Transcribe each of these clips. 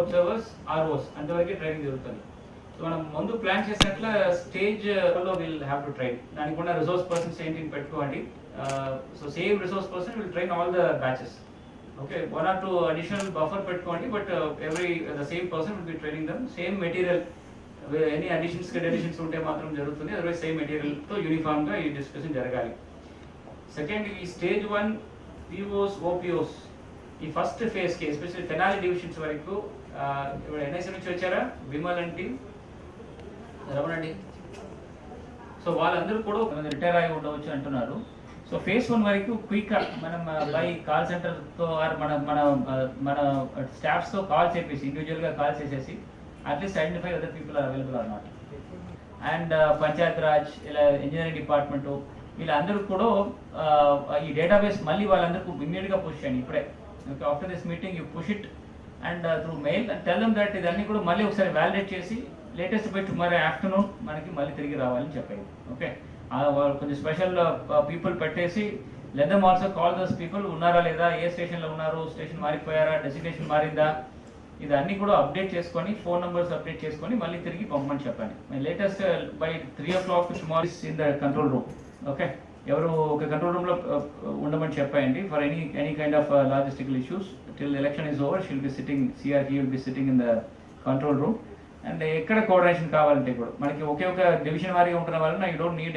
Observers ROs అంతవరకే training జరుగుతుంది. So మనం ముందు ప్లాన్ చేసినట్ల స్టేజ్ లో విల్ హ్యావ్ టు ట్రైన్. దానికి ఉన్న రిసోర్స్ పర్సన్స్ ఏంటి పెట్టుకోండి. So same resource person will train all the batches. Okay, 1 or 2 additional buffer పెట్టుకోండి, but the same person will be training them. Same material, any additions ఉంటే మాత్రం జరుగుతుంది, otherwise same material తో uniform గా ఈ discussion జరగాలి. సెకండ్, ఈ stage 1 POs OPOs ఈ ఫస్ట్ ఫేజ్ కి ఎస్పెషల్లీ తెనాలి డివిజన్స్ వరకు ఇప్పుడు ఎన్ఐసి నుంచి వచ్చారా విమల్ అండి, రమణ అండి. సో వాళ్ళందరూ కూడా రిటైర్ అయి ఉండవచ్చు అంటున్నారు. సో ఫేజ్ 1 వరకు క్విక్ మనం బై కాల్ సెంటర్ తో మన స్టాఫ్స్ తో కాల్ చేసి ఇండివిజువల్ గా కాల్ చేసేసి at least identify other people are available or not. And Panchayat Raj ఇలా ఇంజనీరింగ్ డిపార్ట్మెంట్ వీళ్ళందరూ కూడా ఈ డేటాబేస్ మళ్ళీ వాళ్ళందరికీ ఇమ్మీడియట్ గా పుష్ చేయండి ఇప్పుడే. Okay, after this meeting you push it and through male and tell them that ఇదన్నీ కూడా మళ్ళీ ఒకసారి వ్యాలిడేట్ చేసి లేటెస్ట్ బై టుమారో ఆఫ్టర్నూన్ మనకి మళ్ళీ తిరిగి రావాలని చెప్పారు. ఓకే, వాళ్ళు కొంచెం స్పెషల్ పీపుల్ పెట్టేసి let them also call those people, ఉన్నారా లేదా, ఏ స్టేషన్ లో ఉన్నారు, స్టేషన్ మారిపోయారా, డెసిగ్నేషన్ మారిందా, ఇదన్నీ కూడా అప్డేట్ చేసుకొని ఫోన్ నంబర్స్ అప్డేట్ చేసుకొని మళ్ళీ తిరిగి పంపమని చెప్పండి. Latest by 3 o'clock tomorrow in the control room. Okay, ఎవరు ఒక కంట్రోల్ రూమ్ లో ఉండమని చెప్పండి for any kind of logistical issues. Till election is over she'll be sitting, సిఆర్కి will be sitting in the control room. And ఎక్కడ coordination కావాలంటే కూడా మనకి ఒకే ఒక డివిజన్ వారీగా ఉంటున్న వలన you don't need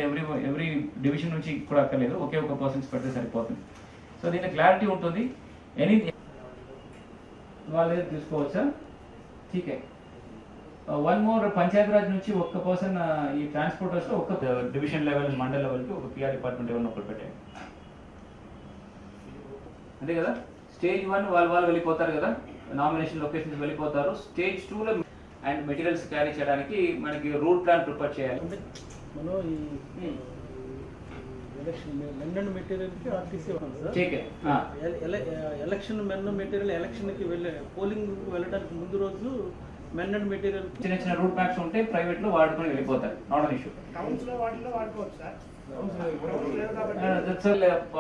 every division నుంచి కూడా అక్కర్లేదు, ఒకే ఒక పర్సన్స్ పెడితే సరిపోతుంది. సో దీనికి క్లారిటీ ఉంటుంది. ఎనీ వాళ్ళ దగ్గర తీసుకోవచ్చా? ఠీకే. 1 more పంచాయత్ రాజ్ నుంచి ఒక్క పర్సన్ ఈ ట్రాన్స్పోర్టర్స్ లో ఒక డివిజన్ లెవెల్, మండల్ లెవెల్ కి ఒక పిఆర్ డిపార్ట్మెంట్ ఎవరిని ఒకటి పెట్టండి. అంతే కదా. స్టేజ్ 1 వాళ్ళు వెళ్ళిపోతారు కదా, నామినేషన్ లొకేషన్స్ వెళ్ళిపోతారు. స్టేజ్ 2 లో అండ్ మెటీరియల్స్ క్యారీ చేయడానికి మనకి రూట్ ప్లాన్ ప్రిపేర్ చేయాలి. మనం ఈ ఎలక్షన్ మెన్ అండ్ మెటీరియల్ కి RTC election men material election కి వెళ్ళే పోలింగ్ వెళ్ళడానికి ముందు రోజు మెన్ అండ్ మెటీరియల్ చిన్న చిన్న రూట్ మ్యాప్స్ ఉంటే ప్రైవేట్ లో వాడుకొని వెళ్ళిపోతారు, not an issue.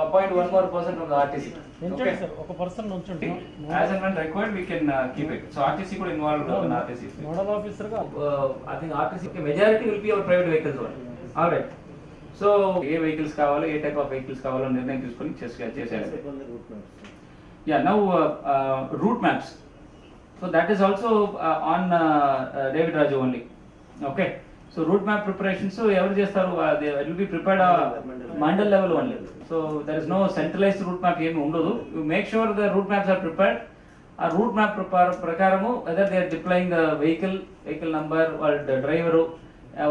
Appoint 1 more person from the RTC. Okay, sir. ఒక పర్సన్ ఉంచండి. As and when required, we can keep it. So RTC could involved in RTC. Nodal officer గా I think RTC majority will be our private vehicles only. All right. So A vehicles కావాలో, ఏ type of vehicles కావాలో నిర్ణయం తీసుకొని చేసేయాలి. Yeah, now route maps. So that is also on David Raju only. Okay. So route map preparation, so every చేస్తారు, it will be prepared mandal level only. So there is no centralized route map ఏమి ఉండదు. You make sure the route maps are prepared. ఆ route map ప్రకారము whether they are deploying the vehicle number or the driver,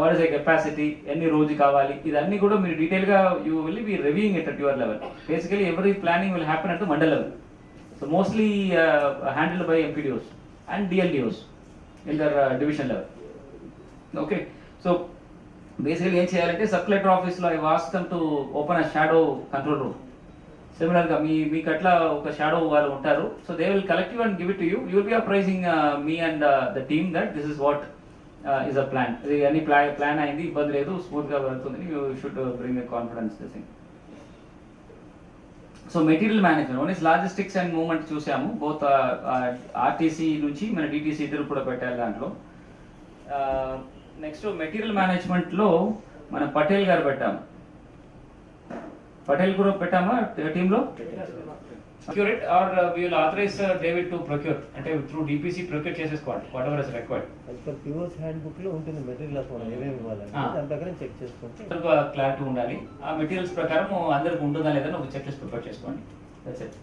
what is the capacity, ఎన్ని రోజు కావాలి, ఇదన్నీ కూడా మీరు డీటెయిల్ గా you will be reviewing it at your level. Basically every planning will happen at the mandal level. So mostly handled by MPDOs and DLDOs in their division level. Okay. So basically ఏం చేయాలంటే sub collector office లో I ask them to open a shadow control room. Similar గా మీకు అట్లా ఒక shadow వాళ్ళు ఉంటారు. So they will collect you and give it to you. You will be apprising me and the team that this is what is a plan. ఇది అన్ని plan అయింది, ఇబ్బంది లేదు, స్మూత్ గా వెళ్తుంది. You should bring a confidence this thing. So material management, one is logistics and movement చూసాము. Both RTC నుంచి మన డిటీసీ ఇద్దరు కూడా పెట్టాలి దాంట్లో. నెక్స్ట్ మెటీరియల్ మేనేజ్మెంట్ లో మనం పటేల్ గారు పెట్టాము. పటేల్ కూడా పెట్టామా టీమ్ లో? procure it or we will authorize David to procure, అంటే through DPC procure చేసేసుకోండి whatever is required. as per PO's handbook లో ఉంటుంది మెటీరియల్ అసలు ఏమేమి ఇవ్వాలని, దాని ప్రకారం చెక్ చేసుకుంటే క్లారిటీ ఉండాలి. ఆ మెటీరియల్స్ ప్రకారం అందరికి ఉంటుందా లేదా ఒక చెక్ లిస్ట్ ప్రిపేర్ చేసుకోండి. That's it.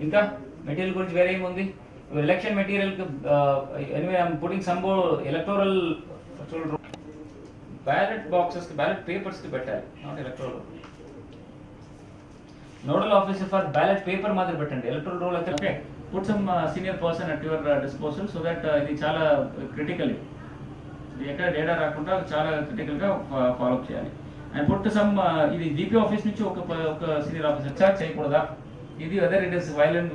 ఇంకా మెటీరియల్ గురించి వేరే ఏముంది? Election material anyway I am putting some more electoral ballot boxes కి, బ్యాలెట్ పేపర్స్ కి పెట్టాలి, not electoral. Nodal officer for ballot paper మాత్రం పెట్టండి. ఎలక్టోరల్ రోల్ అయితే okay, put some senior person at your disposal so that ఇది చాలా critical. ఎక్కడ data రాకుండా చాలా క్రిటికల్ గా ఫాలో అప్ చేయాలి. అండ్ పుట్ సమ్ ఇది జీపీ ఆఫీస్ నుంచి ఒక సీనియర్ ఆఫీసర్ చార్జ్ చేయకూడదా, ఇది whether it is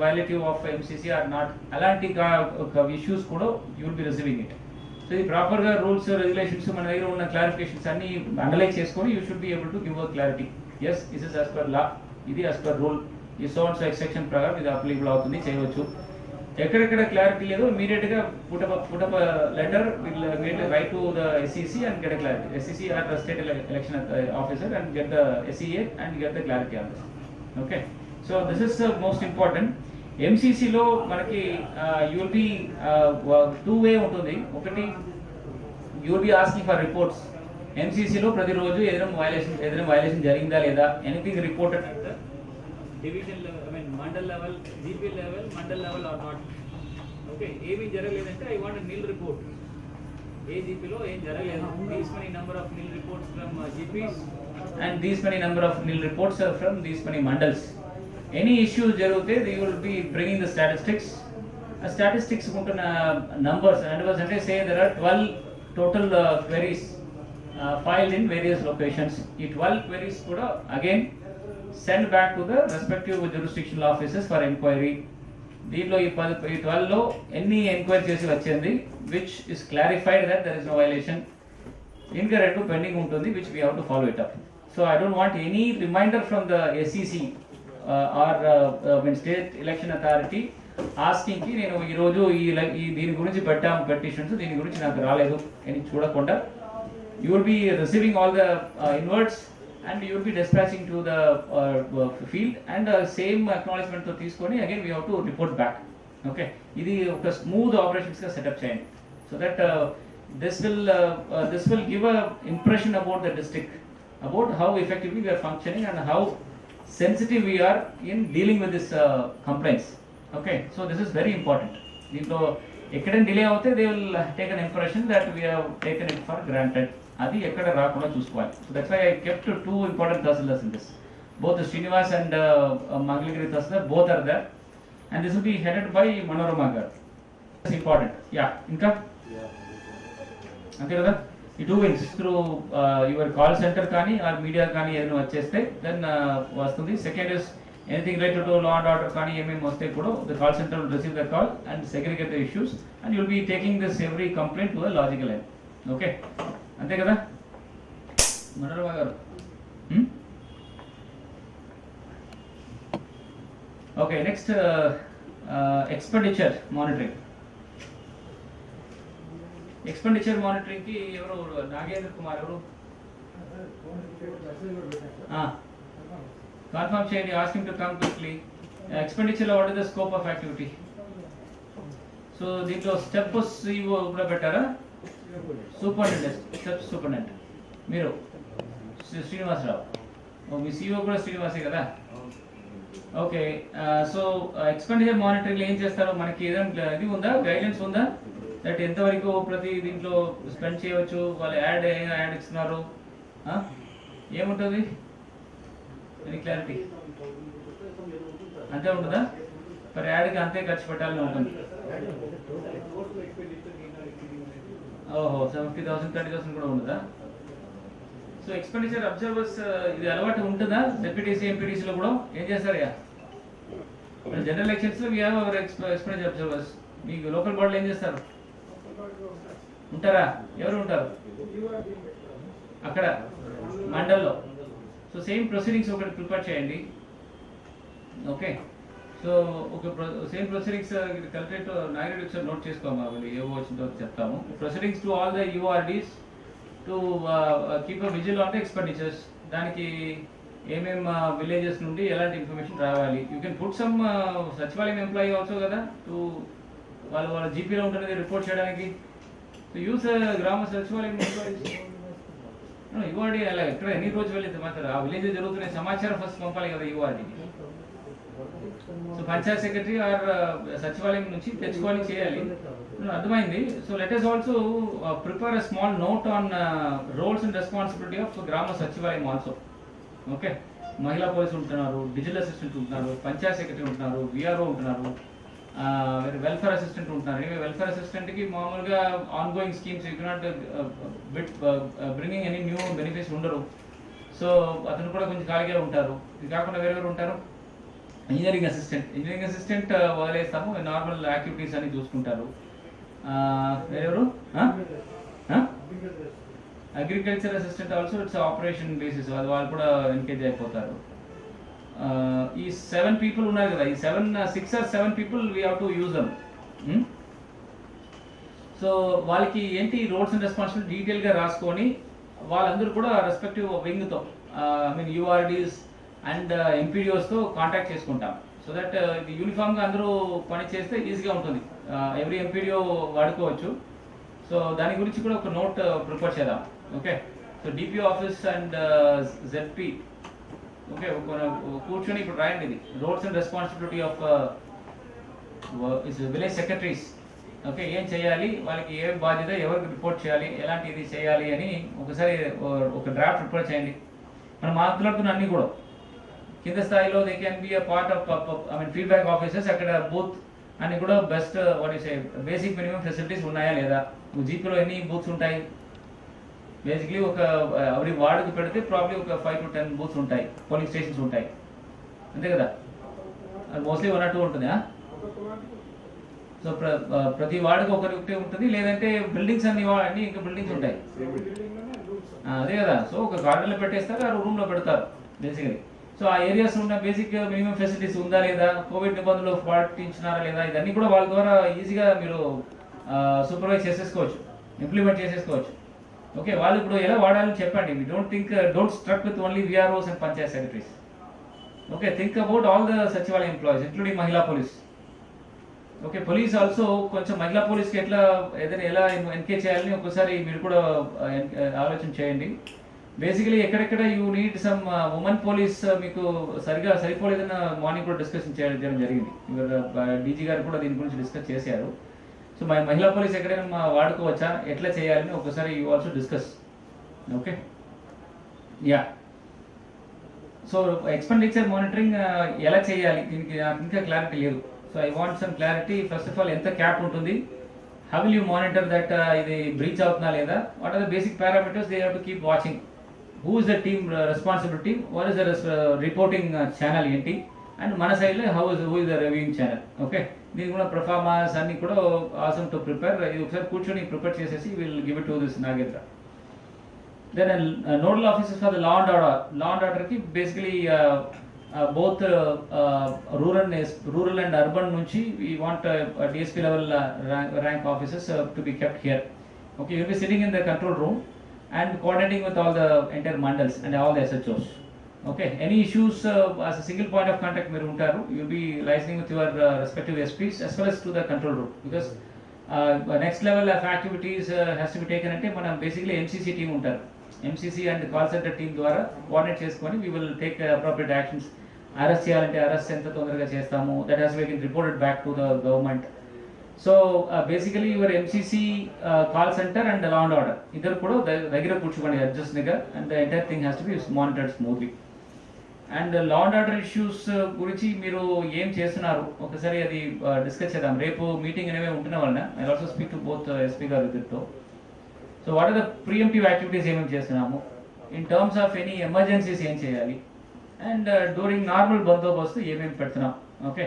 violative of MCC or not, అలాంటి ఇష్యూస్ కూడా you will be receiving it. So ఇది ప్రాపర్ గా రూల్స్ రెగ్యులేషన్స్ మన దగ్గర ఉన్న క్లారిఫికేషన్స్ అన్ని అనలైజ్ చేసుకొని you should be able to give clarity. Yes this is as per law, ఇది యాజ్ పర్ రూల్, ఈ సో అండ్ సో సెక్షన్ ప్రకారం ఇది అప్లికబుల్ అవుతుంది, చేయవచ్చు. ఎక్కడెక్కడ క్లారిటీ లేదో ఇమీడియట్ గా put up letter will immediately right to the SEC and get a clarity. SEC or the state election officer and get the SEA and get the clarity on this. Okay, so this is most important. MCC లో మనకి you will be two way ఉంటుంది. ఒకటి you will be asking for reports. MCC లో ప్రతిరోజు ఏదైనా violation జరిగిందా లేదా, anything reported at the division level, I mean mandal level, GP level, mandal level or not. Okay, ఏమీ జరగలేదంటే ఐ వాంట్ నిల్ రిపోర్ట్. ఏ జీపీలో ఏం జరగలేదు, these money number of nil reports from GPs and these many number of nil reports are from these many mandals. Any issues jarugute they will be bringing the statistics. Statistics untuna numbers and say there are 12 total queries filed in various locations. Ee 12 queries kuda again send back to the respective jurisdictional offices for inquiry. దీంట్లో ఈ 12 లో ఎన్ని enquiry చేసి వచ్చింది which is clarified that there is no violation, ఇంకా 2 pending ఉంటుంది which we have to follow it up. So I don't want any reminder from the SEC or when state election authority asking ki నేను ఈ రోజు ఈ దీని గురించి పెట్టాము petitions, దీని గురించి నాకు రాలేదు అని చూడకుండా you will be receiving all the inwards and you will be dispatching to the field and same acknowledgement తో తీసుకొని again we have to report back. Okay, ఇది ఒక స్మూత్ ఆపరేషన్స్ గా సెటప్ చేయండి so that this will give a impression about the district, about how effectively we are functioning and how sensitive we are in dealing with this complaints. Okay, so this is very important. దీంట్లో ఎక్కడైనా delay అవుతే they will take an impression that we have taken it for granted. అది ఎక్కడ రాకుండా చూసుకోవాలి. So that's why I kept two important tahsildars in this. Both Srinivas and Mangalagiri Tahsildar both are there and this will be headed by Manorama garu. That's important. Yeah, ఇంకా అంతే కదా. ఈ 2 wings through your call center కానీ are media కానీ ఏదైనా వచ్చేస్తే then వస్తుంది. Second is anything related to law and order కానీ ఏమేమి వస్తే కూడా the call centre will receive the call and segregate the issues and you'll be taking this every complaint to the logical end. Okay, అంతే కదా మనోరమ గారు. Okay, next expenditure monitoring. Expenditure monitoring కి ఎవరు, నాగేంద్ర కుమార్ ఎవరు కన్ఫర్మ్ చేయండి. Asking to come quickly. Expenditure లో what is the scope of activity? So దీంట్లో step CEO కూడా పెట్టారా? సూపరింటెండెంట్, స్టెప్ సూపరింటెండెంట్ మీరు శ్రీనివాసరావు. మీ సిఇఓ కూడా శ్రీనివాసే కదా. ఓకే, సో ఎక్స్పెండిచర్ మానిటరింగ్ లో ఏం చేస్తారో మనకి ఏదైనా ఇది ఉందా, గైడెన్స్ ఉందా దట్ ఎంతవరకు ప్రతి దీంట్లో స్పెండ్ చేయవచ్చు, వాళ్ళు యాడ్ ఇస్తున్నారు, ఏముంటుంది? Any clarity? అంతే ఉంటుందా? మరి యాడ్కి అంతే ఖర్చు పెట్టాలని ఉంటుంది. ఓహో, 70,000 30,000 కూడా ఉంటుందా? సో ఎక్స్పెండిచర్ అబ్జర్వర్స్ ఇది అలవాటు ఉంటుందా? డెప్యూటీసీ ఎంపీటీసీలో కూడా ఏం చేస్తారు? జనరల్ ఎలక్షన్స్లో we have our expenditure observers. మీకు లోకల్ బాడీలో ఏం చేస్తారు? ఉంటారా? ఎవరు ఉంటారు అక్కడ మండల్లో? సో సేమ్ ప్రొసీడింగ్స్ ఒకటి ప్రిపేర్ చేయండి. ఓకే, సో ఒక సేమ్ ప్రొసీడింగ్స్ కలెక్టరేట్ నాగరెడ్డి ఒకసారి నోట్ చేసుకోవాలి, ఏవో వచ్చిందో చెప్తాము. Proceedings to all the URDs to keep a vigil on the expenditures. దానికి ఏమేం విలేజెస్ నుండి ఎలాంటి ఇన్ఫర్మేషన్ రావాలి. You can put some Sachivalayam employee also కదా, టు వాళ్ళ జీపీలో ఉంటుంది రిపోర్ట్ చేయడానికి. సో యూస్ గ్రామ సచివాలయం ఎంప్లాయీస్. URD అలా ఎక్కడ ఎన్ని రోజు వెళ్ళింది మాత్రం ఆ విలేజ్ జరుగుతున్న సమాచారం ఫస్ట్ పంపాలి కదా URDకి. So Panchayat secretary or Sachivalayam నుంచి తెచ్చుకొని చేయాలి. అర్థమైంది. So let us also prepare a small note on roles and responsibility of Grama Sachivalayam also. Okay, మహిళా పోలీసులు ఉంటున్నారు, డిజిటల్ అసిస్టెంట్ ఉంటున్నారు, పంచాయత్ సెక్రటరీ ఉంటున్నారు, VRO ఉంటున్నారు, వెల్ఫేర్ అసిస్టెంట్ ఉంటున్నారు. వెల్ఫేర్ అసిస్టెంట్కి మామూలుగా ongoing schemes you cannot bringing any new benefits ఉండరు. సో అతను కూడా కొంచెం ఖాళీగా ఉంటారు. ఇది కాకుండా వేరెవరు ఉంటారు? ఇంజనీరింగ్ అసిస్టెంట్ వదిలేస్తాము, నార్మల్ యాక్టివిటీస్ అన్ని చూసుకుంటారు. వేరెవరు? Agriculture assistant also it's operation basis, వాళ్ళు కూడా ఎంగేజ్ అయిపోతారు. ఈ 7 people ఉన్నారు కదా, ఈ 6 or 7 people we have to use them. So వాళ్ళకి ఏంటి రోల్స్ అండ్ రెస్పాన్సిబిలిటీ డీటెయిల్గా రాసుకొని వాళ్ళందరూ కూడా రెస్పెక్టివ్ వింగ్తో యూఆర్డీస్ అండ్ ఎంపీడిఓస్తో కాంటాక్ట్ చేసుకుంటాం. సో దట్ ఇది యూనిఫామ్గా అందరూ పని చేస్తే ఈజీగా ఉంటుంది, ఎవ్రీ ఎంపీడిఓ వాడుకోవచ్చు. సో దాని గురించి కూడా ఒక నోట్ ప్రిపేర్ చేద్దాం. Okay, so DPO office and ZP okay కూర్చొని ఇప్పుడు రాయండి, ఇది roles and responsibility of village secretaries. Okay, ఏం చేయాలి, వాళ్ళకి ఏ బాధ్యత, ఎవరికి రిపోర్ట్ చేయాలి, ఎలాంటి ఇది చేయాలి అని ఒకసారి ఒక డ్రాఫ్ట్ ప్రిపేర్ చేయండి. మనం మాట్లాడుతున్న అన్ని కూడా కింద స్థాయిలో they can be a part of feedback officers, అక్కడ బూత్ అని కూడా best what is basic minimum facilities ఉన్నాయా లేదా, జీపీలో ఎన్ని బూత్స్ ఉంటాయి, బేసిక్లీ ఒక ఎవరి వార్డుకి పెడితే ప్రాబ్లీ ఒక 5 to 10 బూత్స్ ఉంటాయి, పోలింగ్ స్టేషన్స్ ఉంటాయి, అంతే కదా, అది మోస్ట్లీ 1 or 2 ఉంటుంది. సో ప్రతి వార్డుకి ఒకటి ఉంటుంది, లేదంటే బిల్డింగ్స్ అన్ని ఇంకా బిల్డింగ్స్ ఉంటాయి, అదే కదా. సో ఒక గార్డెన్లో పెట్టేస్తారు, ఆ రూమ్లో పెడతారు బేసికలీ. సో ఆ ఏరియాస్ ఉన్న బేసిక్ మినిమం ఫెసిలిటీస్ ఉందా లేదా, కోవిడ్ నిబంధనలు పాటించినారా లేదా, ఇదన్నీ కూడా వాళ్ళ ద్వారా ఈజీగా మీరు సూపర్వైజ్ చేసేసుకోవచ్చు, ఇంప్లిమెంట్ చేసేసుకోవచ్చు. ఓకే, వాళ్ళు ఇప్పుడు ఎలా వాడాలని చెప్పండి. Me don't struck with only VROs and Panchayat secretaries. Okay, think about all the సచివాలయ ఎంప్లాయీస్ ఇంక్లూడింగ్ మహిళా పోలీస్. ఓకే, పోలీస్ ఆల్సో కొంచెం మహిళా పోలీస్కి ఏదైనా ఎలా ఎన్కేజ్ చేయాలని ఒకసారి మీరు కూడా ఆలోచన చేయండి. బేసికలీ ఎక్కడెక్కడ you need some women police మీకు సరిగా సరిపోలేదన్న మార్నింగ్ కూడా డిస్కషన్ చేయడం జరిగింది. డీజీ గారు కూడా దీని గురించి డిస్కస్ చేశారు. సో మహిళా పోలీస్ ఎక్కడైనా వాడుకోవచ్చా, ఎట్లా చేయాలని ఒకసారి you also discuss. Okay, yeah. So expenditure monitoring ఎలా చేయాలి, దీనికి నాకు ఇంకా క్లారిటీ లేదు. So I want some clarity. First of all ఎంత క్యాప్ ఉంటుంది, how will you monitor that ఇది బ్రీచ్ అవుతుందా లేదా, what are the basic parameters they have to keep watching. Who is the team responsibility, what is the reporting channel ఏంటి, and మన సైడ్లో who is the reviewing channel. Okay, దీని కూడా performance అన్ని కూడా ఆసమ్ టు ప్రిపేర్. ఇది ఒకసారి కూర్చొని ప్రిపేర్ చేసేసి will give it to this Nagendra. Then nodal officers for the law and order. Law and ఆర్డర్కి basically both rural and urban nunchi we want DSP level rank officers to be kept here. Okay, you will be sitting in the control room and coordinating with all the entire mandals and all the SHOs. Okay, any issues as a single point of contact మీరు ఉంటారు, you will be liaising with your respective SPs as well as to the control room, because next level of activities has to be taken అంటే మనం basically MCC team ఉంటారు, MCC and call center team ద్వారా coordinate చేసుకొని we will take appropriate actions. Arrest చేయాలంటే arrest ఎంత తొందరగా చేస్తాము, that has been reported back to the government. So basically your MCC call centre and law and order ఇద్దరు కూడా దగ్గర కూర్చోండి అడ్జస్ట్గా, and the entire thing has to be monitored smoothly. And law and order issues గురించి మీరు ఏం చేస్తున్నారు ఒకసారి అది డిస్కస్ చేద్దాం. రేపు మీటింగ్ అనేవి ఉంటున్న వలన I also speak to both SP గారు ఇద్దరితో. So what are the preventive activities ఏమేమి చేస్తున్నాము, in terms of any emergencies ఏం చేయాలి, అండ్ డ్యూరింగ్ నార్మల్ బందోబస్తు ఏమేమి పెడుతున్నాం. Okay,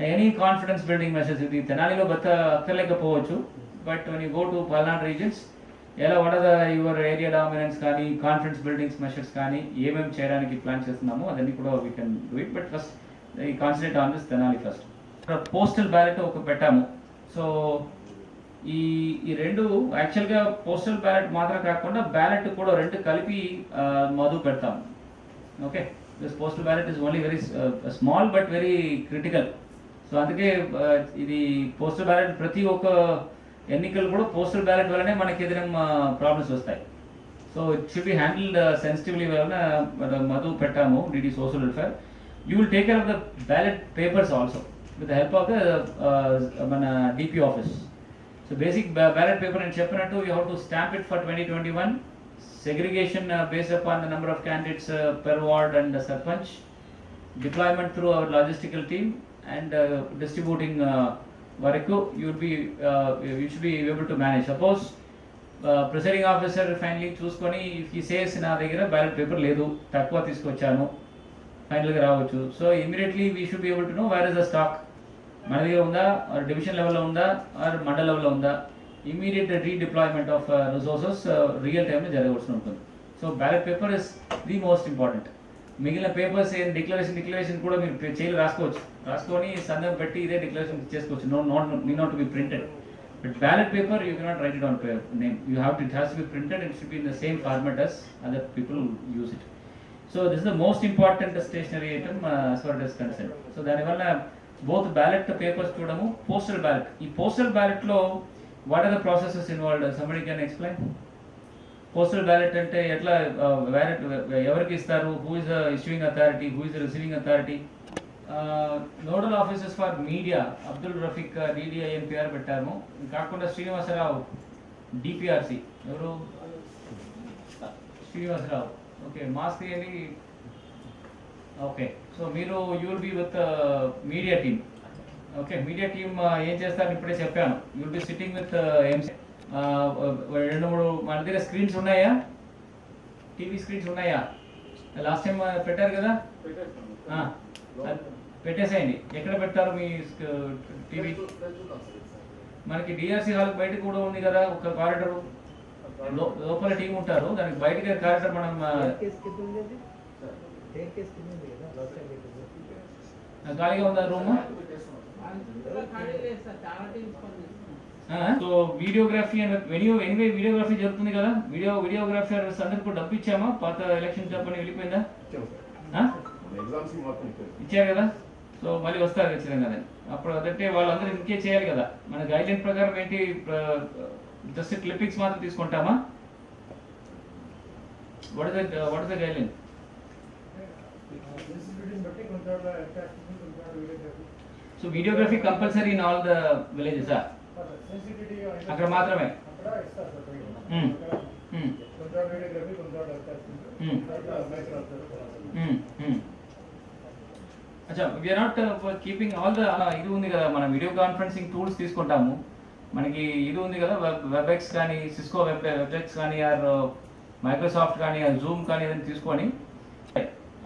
any confidence building message, ఇది తెనాలిలో అక్కర్లేకపోవచ్చు, but when you go to Palnadu regions ఎలా what are the your area dominance కానీ కాన్ఫిడెన్స్ బిల్డింగ్స్ మెషర్స్ కానీ ఏమేమి చేయడానికి ప్లాన్ చేస్తున్నామో అదన్నీ కూడా we can do it. But first ఈ concentrate on this Tenali first. Postal ballot ఒక పెట్టాము. సో ఈ రెండు యాక్చువల్గా పోస్టల్ బ్యాలెట్ మాత్రం కాకుండా బ్యాలెట్ కూడా రెండు కలిపి మధు పెడతాము. Okay, this postal ballot is only very small but very critical. So అందుకే ఇది పోస్టల్ బ్యాలెట్ ప్రతి ఒక్క ఎన్నికలు కూడా పోస్టల్ బ్యాలెట్ వల్లనే మనకి ఏదైనా ప్రాబ్లమ్స్ వస్తాయి. So it should be handled sensitively వలన మధు పెట్టాము DD social welfare. You will take care of the ballot papers also with the help of the మన DP office. So basic ballot paper అని చెప్పినట్టు you have to stamp it for 2021. Segregation based upon the number of candidates per ward and sarpanch, deployment through our logistical team, and distributing varaku you should be able to manage. Suppose presiding officer finally చూసుకొని if he says నా దగ్గర ballot paper లేదు, తక్కువ తీసుకొచ్చాను, ఫైనల్గా రావచ్చు. So immediately we should be able to know where is the stock, మన దగ్గర ఉందా, ఆర్ డివిజన్ లెవెల్లో ఉందా, ఆర్ మండల్ లెవెల్లో ఉందా. Immediate redeployment of resources real టైమ్లో జరగవలసి ఉంటుంది. So ballot paper is the most important. మిగిలిన పేపర్స్ ఏం డిక్లరేషన్ కూడా మీరు చేయాలి, రాసుకొని సందర్భం పెట్టి ఇదే డిక్లరేషన్ చేసుకోవచ్చు. Not be printed. But ballot paper you cannot write it on name. You have to it has to B printed and should be in the same format as other people use it. So this is the most important stationery item as far as concerned. So దానివల్ల both ballot papers చూడము, postal ballot. ఈ postal ballot లో what are the processes involved? Somebody can explain. Postal ballot అంటే ఎట్లా ballot ఎవరికి ఇస్తారు? Who is the issuing authority, who is the receiving authority? Nodal officers for media Abdul Rafiq DDINPR పెట్టాము. కాకుండా Srinivasarao DPRC. ఎవరు? Srinivasarao. Okay, mask ఏంటి? Okay, so మీరు you will be with media team. Okay, media team ఏం చేస్తారు ఇప్పుడే చెప్పాను. You will be sitting with MC. 2-3 మన దగ్గర స్క్రీన్స్ ఉన్నాయా? టీవీ స్క్రీన్స్ ఉన్నాయా? లాస్ట్ టైం పెట్టారు కదా, పెట్టేసేయండి. ఎక్కడ పెట్టారు మీ టీవీ? మనకి DRC హాల్ బయట కూడా ఉంది కదా ఒక కారిడార్, లోపల టీం ఉంటారు, దానికి బయటకి కారిడార్ మనం ఖాళీగా ఉందా room? So videography and anyway videography జరుగుతుంది కదా, వీడియోగ్రాఫర్స్ అందరికి డబ్బు ఇచ్చామా? పాత ఎలక్షన్ డబ్బు వెళ్ళిపోయిందా? ఇచ్చారు కదా, సో మళ్ళీ వస్తారు ఖచ్చితంగా. అప్పుడు అదంటే వాళ్ళందరూ ఇంకే చేయాలి కదా. మన గైడ్లైన్ ప్రకారం ఏంటి, జస్ట్ క్లిప్పింగ్స్ మాత్రం తీసుకుంటామా? What is the guideline? So videography compulsory in all the villages? అక్కడ మాత్రమే. అచ్చా, we're not keeping all the ఇది ఉంది కదా, మన వీడియో కాన్ఫరెన్సింగ్ టూల్స్ తీసుకుంటాము. మనకి ఇది ఉంది కదా, వెబ్ఎక్స్ కానీ, సిస్కో వెబ్ఎక్స్ కానీ, ఆర్ మైక్రోసాఫ్ట్ కానీ, ఆర్ జూమ్ కానీ ఏదైనా తీసుకొని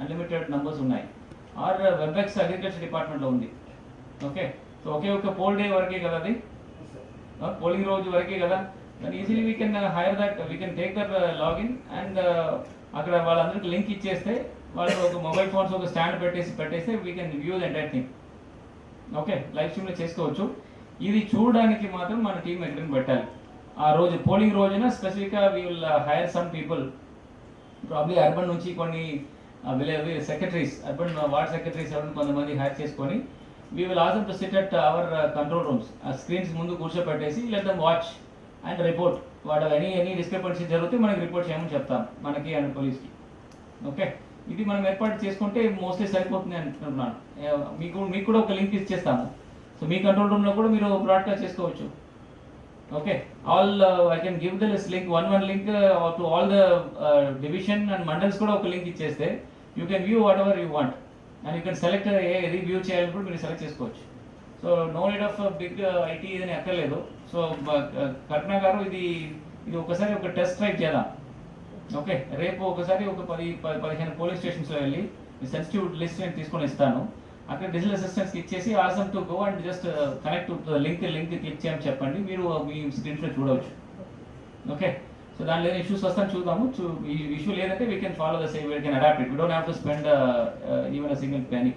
అన్లిమిటెడ్ నంబర్స్ ఉన్నాయి. ఆర్ వెబ్ఎక్స్ అగ్రికల్చర్ డిపార్ట్మెంట్లో ఉంది. ఓకే, సో ఒకే ఒక పోల్ డే వరకే కదా, అది పోలింగ్ రోజు వరకే కదా. దాన్ని easily we can hire that, we can take that login and అక్కడ వాళ్ళందరికీ లింక్ ఇచ్చేస్తే వాళ్ళు ఒక మొబైల్ ఫోన్స్ ఒక స్టాండ్ పెట్టేస్తే we can view the entire thing. Okay, live స్ట్రీమ్లో చేసుకోవచ్చు. ఇది చూడడానికి మాత్రం మన టీం ఎక్కడికి పెట్టాలి. ఆ రోజు పోలింగ్ రోజున స్పెసిఫిక్గా we will hire some people, probably urban నుంచి కొన్ని సెక్రటరీస్, అర్బన్ వార్డ్ సెక్రటరీస్ ఎవరిని కొంతమంది హైర్ చేసుకొని we will ask them to sit at our control rooms, screens ముందు కూర్చోపెట్టేసి let them watch and report. వాడు ఎనీ డిస్క్రిపెన్సీ జరిగితే మనకి రిపోర్ట్ చేయమని చెప్తాం, మనకి అండ్ పోలీస్కి. ఓకే, ఇది మనం ఏర్పాటు చేసుకుంటే మోస్ట్లీ సరిపోతుంది అనుకుంటున్నాను. మీకు కూడా ఒక లింక్ ఇచ్చేస్తాము. సో మీ కంట్రోల్ రూమ్లో కూడా మీరు బ్రాడ్కాస్ట్ చేసుకోవచ్చు. Okay, all I can give the link, one link to all the division and mandals కూడా ఒక లింక్ ఇచ్చేస్తే you can view whatever you want and you can select a review చేయాలని కూడా మీరు సెలెక్ట్ చేసుకోవచ్చు. So no need of big IT ఇదని ఎక్కర్లేదు. So కల్పన గారు ఇది ఒకసారి ఒక టెస్ట్ డ్రైవ్ చేద్దాం. ఓకే, రేపు ఒకసారి ఒక 10-15 పోలీస్ స్టేషన్స్లో వెళ్ళి సెన్సిటివ్ లిస్ట్ నేను తీసుకొని ఇస్తాను. అక్కడ డిజిటల్ అసిస్టెంట్స్ ఇచ్చేసి awesome to go and just connect link click చేయమని చెప్పండి, మీరు మీ స్క్రీన్స్లో చూడవచ్చు. ఓకే, సో దానిలో ఏదైనా ఇష్యూస్ వస్తాను చూద్దాము. ఈ ఇష్యూ లేదంటే we can follow the same, we can adapt it. We don't have to spend even a single penny.